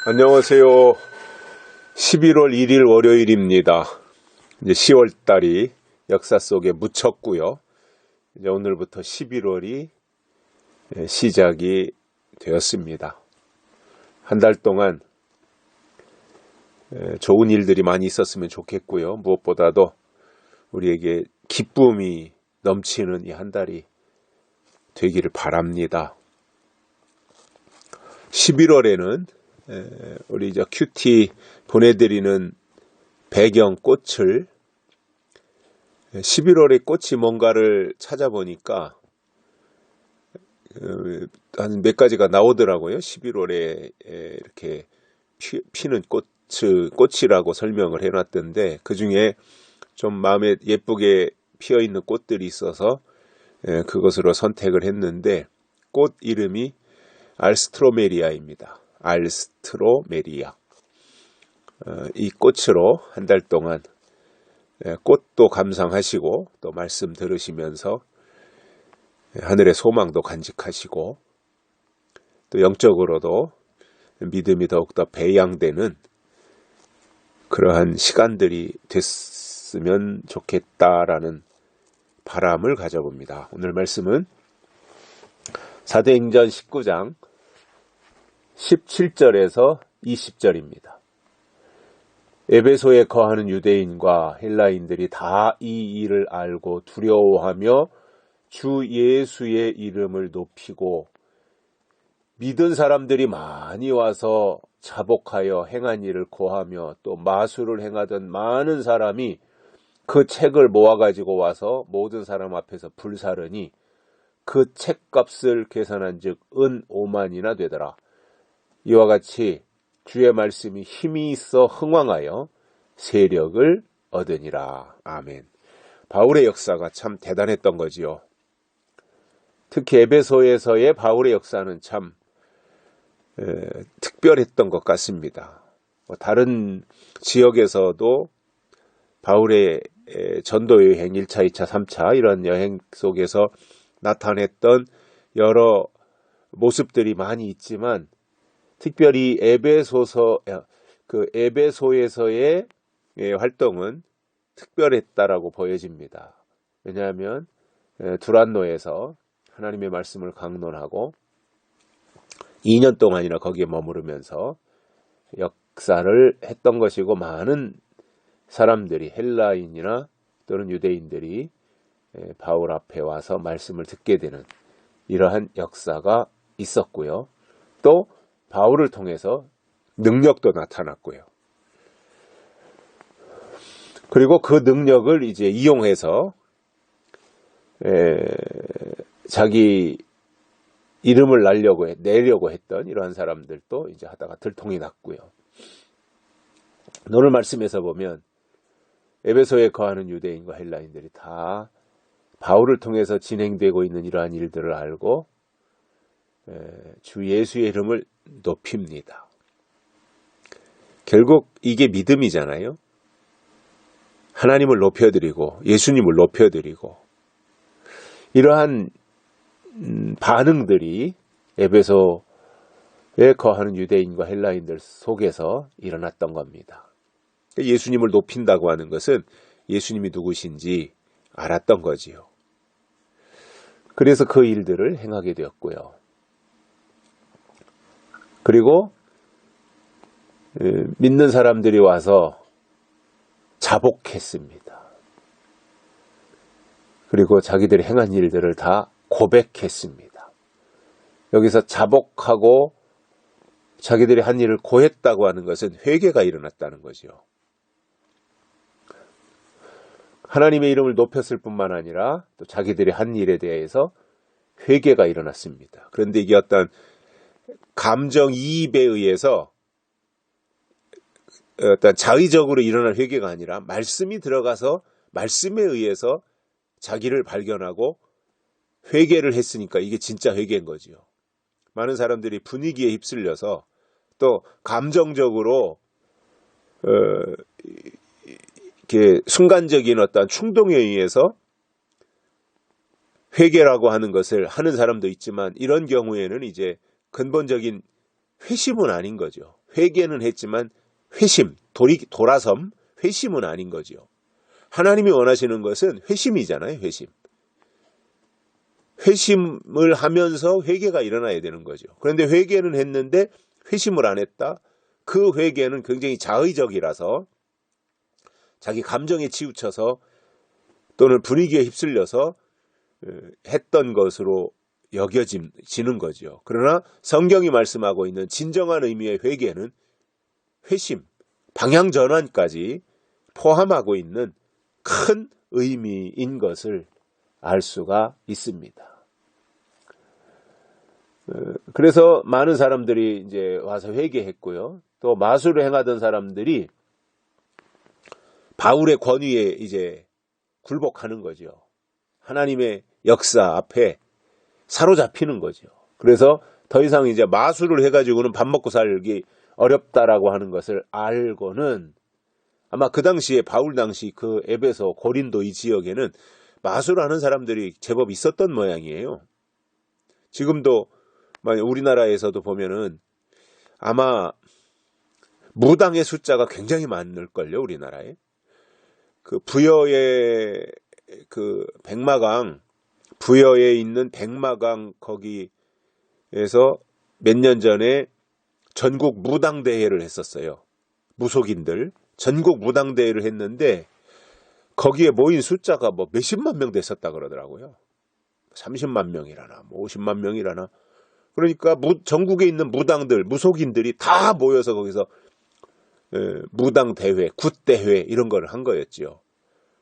안녕하세요. 11월 1일 월요일입니다. 이제 10월 달이 역사 속에 묻혔고요. 이제 오늘부터 11월이 시작이 되었습니다. 한 달 동안 좋은 일들이 많이 있었으면 좋겠고요. 무엇보다도 우리에게 기쁨이 넘치는 이 한 달이 되기를 바랍니다. 11월에는 우리 큐티 보내드리는 배경 꽃을 11월에 꽃이 뭔가를 찾아보니까 한 몇 가지가 나오더라고요. 11월에 이렇게 피는 꽃이라고 설명을 해놨던데 그 중에 좀 마음에 예쁘게 피어있는 꽃들이 있어서 그것으로 선택을 했는데 꽃 이름이 알스트로메리아입니다. 알스트로메리아. 이 꽃으로 한 달 동안 꽃도 감상하시고 또 말씀 들으시면서 하늘의 소망도 간직하시고 또 영적으로도 믿음이 더욱더 배양되는 그러한 시간들이 됐으면 좋겠다라는 바람을 가져봅니다. 오늘 말씀은 사도행전 19장 17절에서 20절입니다. 에베소에 거하는 유대인과 헬라인들이 다 이 일을 알고 두려워하며 주 예수의 이름을 높이고 믿은 사람들이 많이 와서 자복하여 행한 일을 고하며 또 마술을 행하던 많은 사람이 그 책을 모아가지고 와서 모든 사람 앞에서 불사르니 그 책값을 계산한 즉 은 5만이나 되더라. 이와 같이 주의 말씀이 힘이 있어 흥왕하여 세력을 얻으니라. 아멘. 바울의 역사가 참 대단했던 거지요. 특히 에베소에서의 바울의 역사는 참 특별했던 것 같습니다. 다른 지역에서도 바울의 전도 여행 1차, 2차, 3차 이런 여행 속에서 나타냈던 여러 모습들이 많이 있지만 특별히 에베소에서의 활동은 특별했다라고 보여집니다. 왜냐하면 두란노에서 하나님의 말씀을 강론하고 2년 동안이나 거기에 머무르면서 역사를 했던 것이고 많은 사람들이 헬라인이나 또는 유대인들이 바울 앞에 와서 말씀을 듣게 되는 이러한 역사가 있었고요. 또 바울을 통해서 능력도 나타났고요. 그리고 그 능력을 이제 이용해서 자기 이름을 내려고 했던 이러한 사람들도 이제 하다가 들통이 났고요. 오늘 말씀에서 보면 에베소에 거하는 유대인과 헬라인들이 다 바울을 통해서 진행되고 있는 이러한 일들을 알고 주 예수의 이름을 높입니다. 결국 이게 믿음이잖아요. 하나님을 높여드리고 예수님을 높여드리고 이러한 반응들이 에베소에 거하는 유대인과 헬라인들 속에서 일어났던 겁니다. 예수님을 높인다고 하는 것은 예수님이 누구신지 알았던 거지요. 그래서 그 일들을 행하게 되었고요. 그리고 믿는 사람들이 와서 자복했습니다. 그리고 자기들이 행한 일들을 다 고백했습니다. 여기서 자복하고 자기들이 한 일을 고했다고 하는 것은 회개가 일어났다는 거죠. 하나님의 이름을 높였을 뿐만 아니라 또 자기들이 한 일에 대해서 회개가 일어났습니다. 그런데 이게 어떤 감정이입에 의해서 어떤 자의적으로 일어난 회개가 아니라 말씀이 들어가서 말씀에 의해서 자기를 발견하고 회개를 했으니까 이게 진짜 회개인 거지요. 많은 사람들이 분위기에 휩쓸려서 또 감정적으로 이렇게 순간적인 어떤 충동에 의해서 회개라고 하는 것을 하는 사람도 있지만 이런 경우에는 이제 근본적인 회심은 아닌 거죠. 회개는 했지만 회심, 돌아섬, 회심은 아닌 거죠. 하나님이 원하시는 것은 회심이잖아요. 회심. 회심을 하면서 회개가 일어나야 되는 거죠. 그런데 회개는 했는데 회심을 안 했다. 그 회개는 굉장히 자의적이라서 자기 감정에 치우쳐서 또는 분위기에 휩쓸려서 했던 것으로 여겨지는 거죠. 그러나 성경이 말씀하고 있는 진정한 의미의 회개는 회심, 방향 전환까지 포함하고 있는 큰 의미인 것을 알 수가 있습니다. 그래서 많은 사람들이 이제 와서 회개했고요. 또 마술을 행하던 사람들이 바울의 권위에 이제 굴복하는 거죠. 하나님의 역사 앞에 사로잡히는 거죠. 그래서 더 이상 이제 마술을 해가지고는 밥 먹고 살기 어렵다라고 하는 것을 알고는 아마 그 당시에 바울 당시 그 에베소 고린도 이 지역에는 마술하는 사람들이 제법 있었던 모양이에요. 지금도 우리나라에서도 보면은 아마 무당의 숫자가 굉장히 많을걸요, 우리나라에. 그 부여의 그 백마강, 부여에 있는 백마강 거기에서 몇 년 전에 전국 무당대회를 했었어요. 무속인들. 전국 무당대회를 했는데 거기에 모인 숫자가 뭐 몇십만 명 됐었다 그러더라고요. 30만 명이라나, 뭐 50만 명이라나. 그러니까 전국에 있는 무당들, 무속인들이 다 모여서 거기서 무당대회, 굿대회 이런 걸 한 거였죠.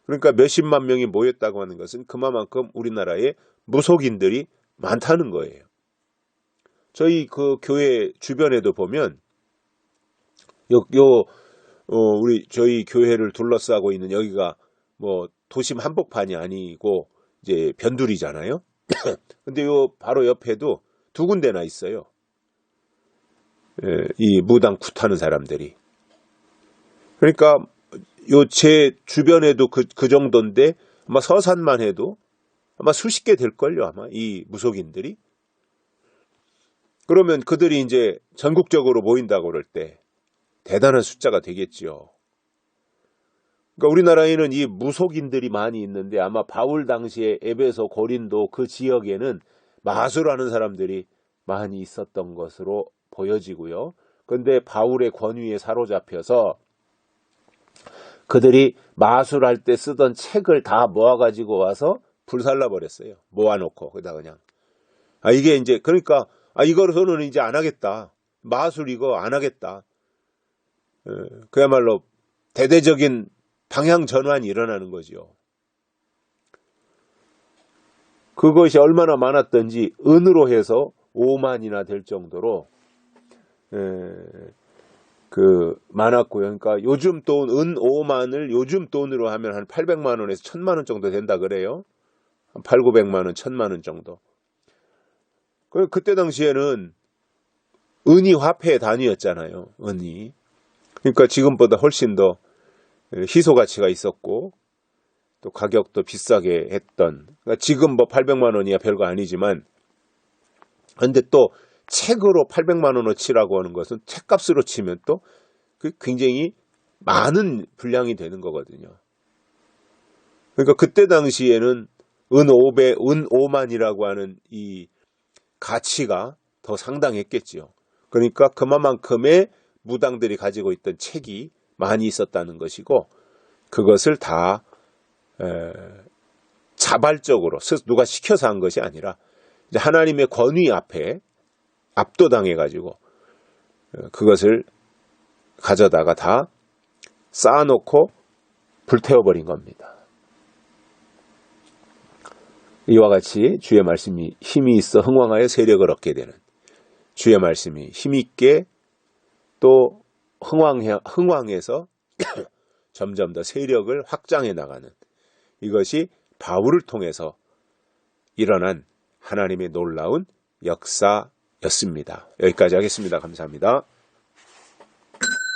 그러니까 몇십만 명이 모였다고 하는 것은 그만큼 우리나라에 무속인들이 많다는 거예요. 저희 그 교회 주변에도 보면 우리 저희 교회를 둘러싸고 있는 여기가 뭐 도심 한복판이 아니고 이제 변두리잖아요. 근데 요 바로 옆에도 두 군데나 있어요. 이 무당 굿하는 사람들이. 그러니까 요 제 주변에도 그 정도인데 아마 서산만 해도 아마 수십 개 될걸요, 아마 이 무속인들이. 그러면 그들이 이제 전국적으로 모인다고 그럴 때 대단한 숫자가 되겠지요. 그러니까 우리나라에는 이 무속인들이 많이 있는데 아마 바울 당시에 에베소 고린도 그 지역에는 마술하는 사람들이 많이 있었던 것으로 보여지고요. 그런데 바울의 권위에 사로잡혀서 그들이 마술할 때 쓰던 책을 다 모아가지고 와서 불살라 버렸어요. 모아놓고 거기다 그냥. 이게 이제 그러니까 이거로서는 이제 안 하겠다. 마술 이거 안 하겠다. 그야말로 대대적인 방향 전환이 일어나는 거죠. 그것이 얼마나 많았던지 은으로 해서 5만이나 될 정도로 많았고요. 그러니까 요즘 돈 은 5만을 요즘 돈으로 하면 한 800만 원에서 1000만 원 정도 된다 그래요. 한 8, 900만 원, 1000만 원 정도. 그때 당시에는 은이 화폐의 단위였잖아요. 은이. 그러니까 지금보다 훨씬 더 희소 가치가 있었고 또 가격도 비싸게 했던. 그러니까 지금 뭐 800만 원이야 별거 아니지만 근데 또 책으로 800만 원어치라고 하는 것은 책값으로 치면 또 굉장히 많은 분량이 되는 거거든요. 그러니까 그때 당시에는 은 5만이라고 하는 이 가치가 더 상당했겠지요. 그러니까 그만큼의 무당들이 가지고 있던 책이 많이 있었다는 것이고 그것을 다 자발적으로 누가 시켜서 한 것이 아니라 이제 하나님의 권위 앞에 압도당해가지고 그것을 가져다가 다 쌓아놓고 불태워버린 겁니다. 이와 같이 주의 말씀이 힘이 있어 흥왕하여 세력을 얻게 되는 주의 말씀이 힘있게 또 흥왕해서 점점 더 세력을 확장해 나가는 이것이 바울을 통해서 일어난 하나님의 놀라운 역사였습니다. 여기까지 하겠습니다. 감사합니다.